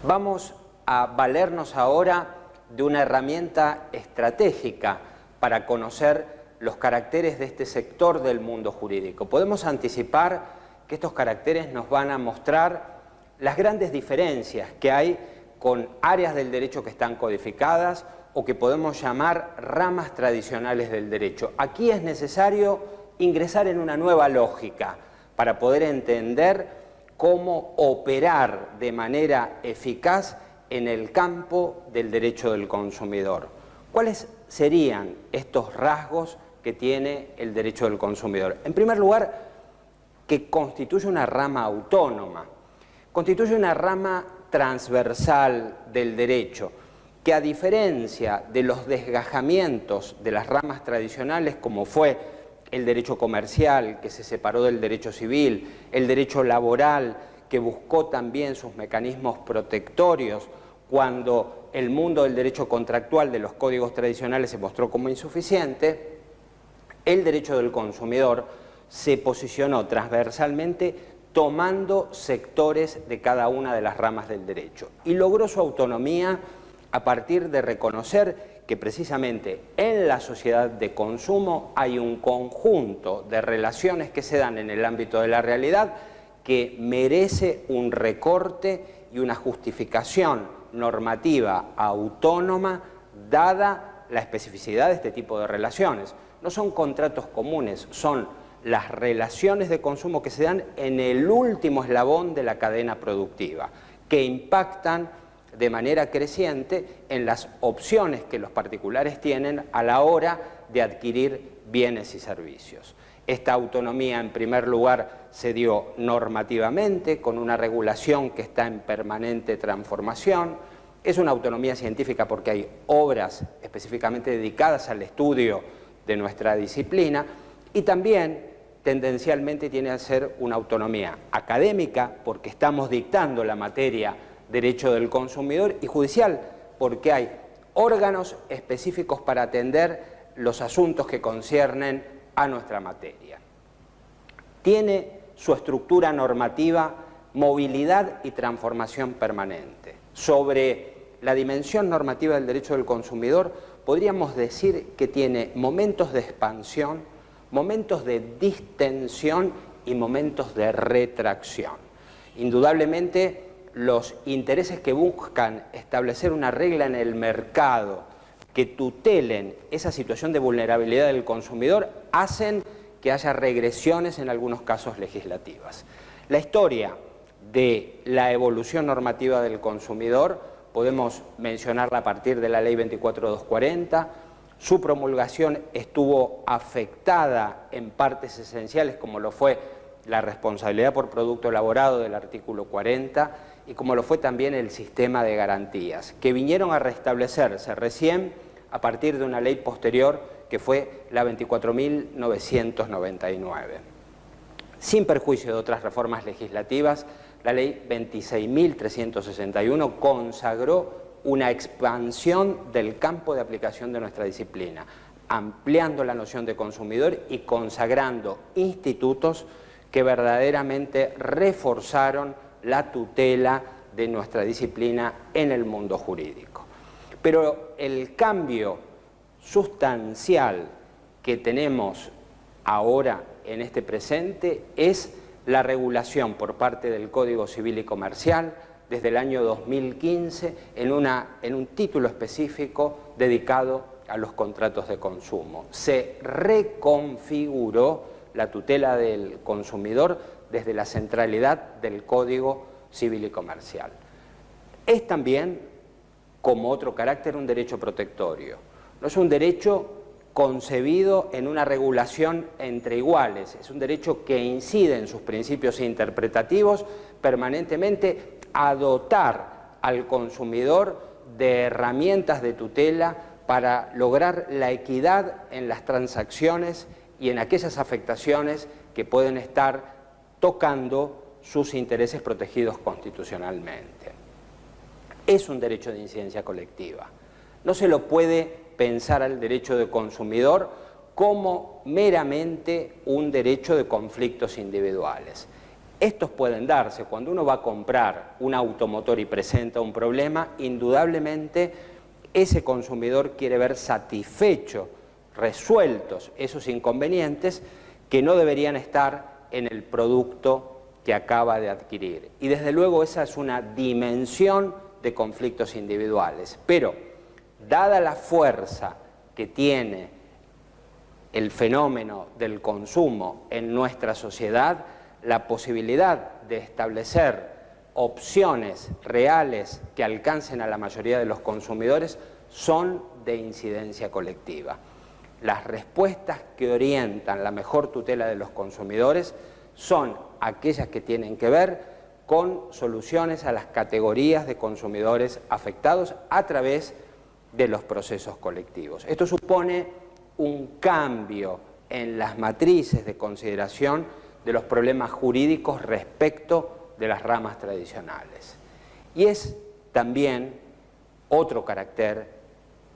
Vamos a valernos ahora de una herramienta estratégica para conocer los caracteres de este sector del mundo jurídico. Podemos anticipar que estos caracteres nos van a mostrar las grandes diferencias que hay con áreas del derecho que están codificadas o que podemos llamar ramas tradicionales del derecho. Aquí es necesario ingresar en una nueva lógica para poder entender cómo operar de manera eficaz en el campo del derecho del consumidor. ¿Cuáles serían estos rasgos que tiene el derecho del consumidor? En primer lugar, que constituye una rama autónoma, constituye una rama transversal del derecho, que a diferencia de los desgajamientos de las ramas tradicionales, como fue el derecho comercial, que se separó del derecho civil, el derecho laboral, que buscó también sus mecanismos protectorios, cuando el mundo del derecho contractual de los códigos tradicionales se mostró como insuficiente, el derecho del consumidor se posicionó transversalmente tomando sectores de cada una de las ramas del derecho y logró su autonomía a partir de reconocer que precisamente en la sociedad de consumo hay un conjunto de relaciones que se dan en el ámbito de la realidad que merece un recorte y una justificación normativa autónoma dada la especificidad de este tipo de relaciones. No son contratos comunes, son las relaciones de consumo que se dan en el último eslabón de la cadena productiva, que impactan de manera creciente en las opciones que los particulares tienen a la hora de adquirir bienes y servicios. Esta autonomía, en primer lugar, se dio normativamente con una regulación que está en permanente transformación. Es una autonomía científica porque hay obras específicamente dedicadas al estudio de nuestra disciplina y también tendencialmente tiene a ser una autonomía académica porque estamos dictando la materia derecho del consumidor y judicial porque hay órganos específicos para atender los asuntos que conciernen a nuestra materia. Tiene su estructura normativa, movilidad y transformación permanente. Sobre la dimensión normativa del derecho del consumidor, podríamos decir que tiene momentos de expansión, momentos de distensión y momentos de retracción. Indudablemente, los intereses que buscan establecer una regla en el mercado que tutelen esa situación de vulnerabilidad del consumidor hacen que haya regresiones en algunos casos legislativas. La historia de la evolución normativa del consumidor podemos mencionarla a partir de la Ley 24.240. Su promulgación estuvo afectada en partes esenciales como lo fue la responsabilidad por producto elaborado del artículo 40 y como lo fue también el sistema de garantías, que vinieron a restablecerse recién a partir de una ley posterior que fue la 24.999. Sin perjuicio de otras reformas legislativas, la ley 26.361 consagró una expansión del campo de aplicación de nuestra disciplina, ampliando la noción de consumidor y consagrando institutos que verdaderamente reforzaron la tutela de nuestra disciplina en el mundo jurídico. Pero el cambio sustancial que tenemos ahora en este presente es la regulación por parte del Código Civil y Comercial desde el año 2015 en un título específico dedicado a los contratos de consumo. Se reconfiguró la tutela del consumidor desde la centralidad del Código Civil y Comercial. Es también, como otro carácter, un derecho protectorio. No es un derecho concebido en una regulación entre iguales, es un derecho que incide en sus principios interpretativos permanentemente a dotar al consumidor de herramientas de tutela para lograr la equidad en las transacciones y en aquellas afectaciones que pueden estar tocando sus intereses protegidos constitucionalmente. Es un derecho de incidencia colectiva. No se lo puede pensar al derecho de consumidor como meramente un derecho de conflictos individuales. estos pueden darse cuando uno va a comprar un automotor y presenta un problema. Indudablemente ese consumidor quiere ver satisfechos, resueltos esos inconvenientes que no deberían estar en el producto que acaba de adquirir. Y desde luego esa es una dimensión de conflictos individuales. Pero, dada la fuerza que tiene el fenómeno del consumo en nuestra sociedad, la posibilidad de establecer opciones reales que alcancen a la mayoría de los consumidores son de incidencia colectiva. Las respuestas que orientan la mejor tutela de los consumidores son aquellas que tienen que ver con soluciones a las categorías de consumidores afectados a través de los procesos colectivos. Esto supone un cambio en las matrices de consideración de los problemas jurídicos respecto de las ramas tradicionales. Y es también otro carácter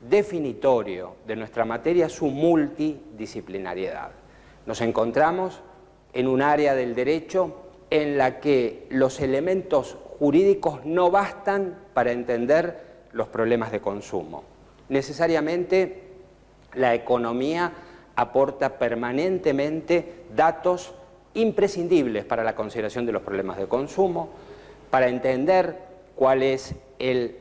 definitorio de nuestra materia su multidisciplinariedad. Nos encontramos en un área del derecho en la que los elementos jurídicos no bastan para entender los problemas de consumo. Necesariamente la economía aporta permanentemente datos imprescindibles para la consideración de los problemas de consumo, para entender cuál es el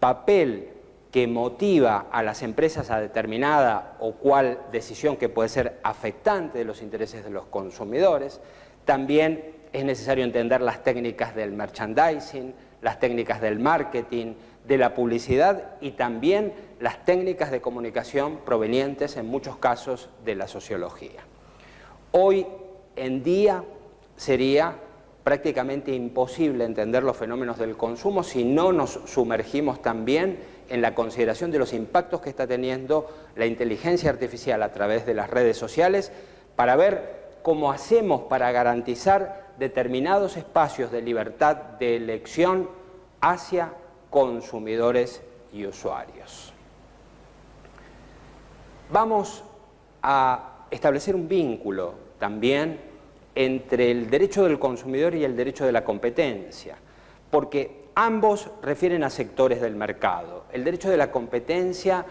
papel que motiva a las empresas a determinada o cuál decisión que puede ser afectante de los intereses de los consumidores. También es necesario entender las técnicas del merchandising, las técnicas del marketing, de la publicidad y también las técnicas de comunicación provenientes en muchos casos de la sociología. Hoy en día sería prácticamente imposible entender los fenómenos del consumo si no nos sumergimos también en la consideración de los impactos que está teniendo la inteligencia artificial a través de las redes sociales para ver cómo hacemos para garantizar determinados espacios de libertad de elección hacia consumidores y usuarios. Vamos a establecer un vínculo también entre el derecho del consumidor y el derecho de la competencia, porque ambos refieren a sectores del mercado. El derecho de la competencia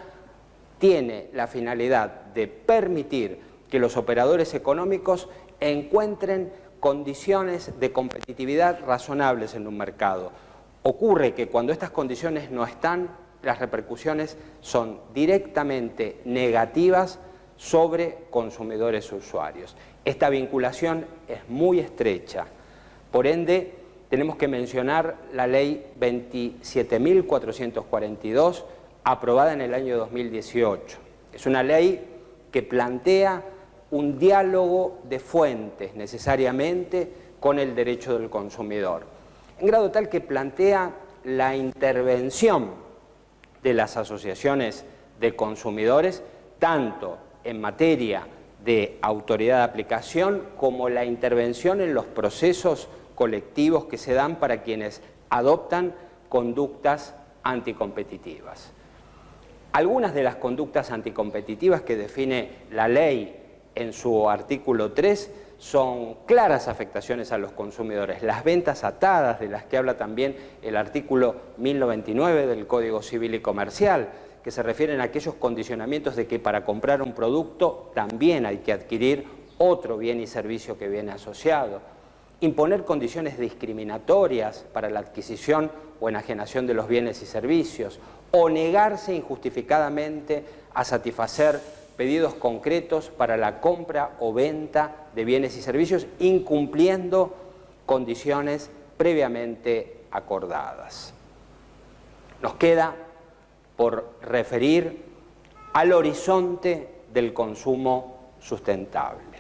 tiene la finalidad de permitir que los operadores económicos encuentren condiciones de competitividad razonables en un mercado. Ocurre que cuando estas condiciones no están, las repercusiones son directamente negativas sobre consumidores y usuarios. Esta vinculación es muy estrecha. Por ende, tenemos que mencionar la Ley 27.442, aprobada en el año 2018. Es una ley que plantea un diálogo de fuentes necesariamente con el derecho del consumidor, en grado tal que plantea la intervención de las asociaciones de consumidores, tanto en materia de autoridad de aplicación como la intervención en los procesos colectivos que se dan para quienes adoptan conductas anticompetitivas. Algunas de las conductas anticompetitivas que define la ley en su artículo 3 son claras afectaciones a los consumidores. Las ventas atadas, de las que habla también el artículo 1099 del Código Civil y Comercial, que se refieren a aquellos condicionamientos de que para comprar un producto también hay que adquirir otro bien y servicio que viene asociado. Imponer condiciones discriminatorias para la adquisición o enajenación de los bienes y servicios, o negarse injustificadamente a satisfacer pedidos concretos para la compra o venta de bienes y servicios, incumpliendo condiciones previamente acordadas. Nos queda por referir al horizonte del consumo sustentable.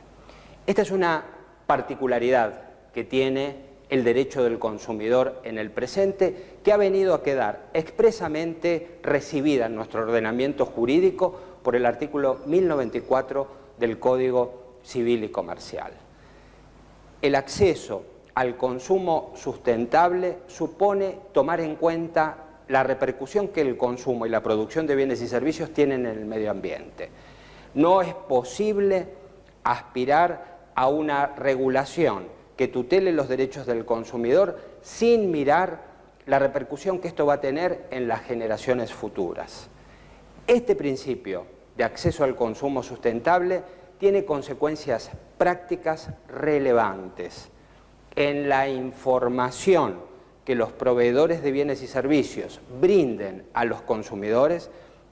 Esta es una particularidad que tiene el derecho del consumidor en el presente, que ha venido a quedar expresamente recibida en nuestro ordenamiento jurídico por el artículo 1094 del Código Civil y Comercial. El acceso al consumo sustentable supone tomar en cuenta la repercusión que el consumo y la producción de bienes y servicios tienen en el medio ambiente. No es posible aspirar a una regulación que tutele los derechos del consumidor sin mirar la repercusión que esto va a tener en las generaciones futuras. Este principio de acceso al consumo sustentable tiene consecuencias prácticas relevantes en la información que los proveedores de bienes y servicios brinden a los consumidores,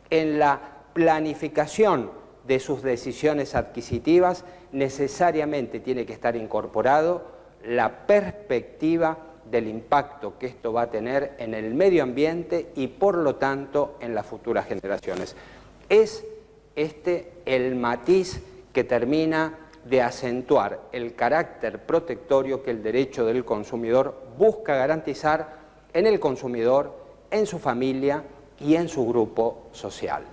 en la planificación de sus decisiones adquisitivas. Necesariamente tiene que estar incorporado la perspectiva del impacto que esto va a tener en el medio ambiente y por lo tanto en las futuras generaciones. Es este el matiz que termina de acentuar el carácter protectorio que el derecho del consumidor busca garantizar en el consumidor, en su familia y en su grupo social.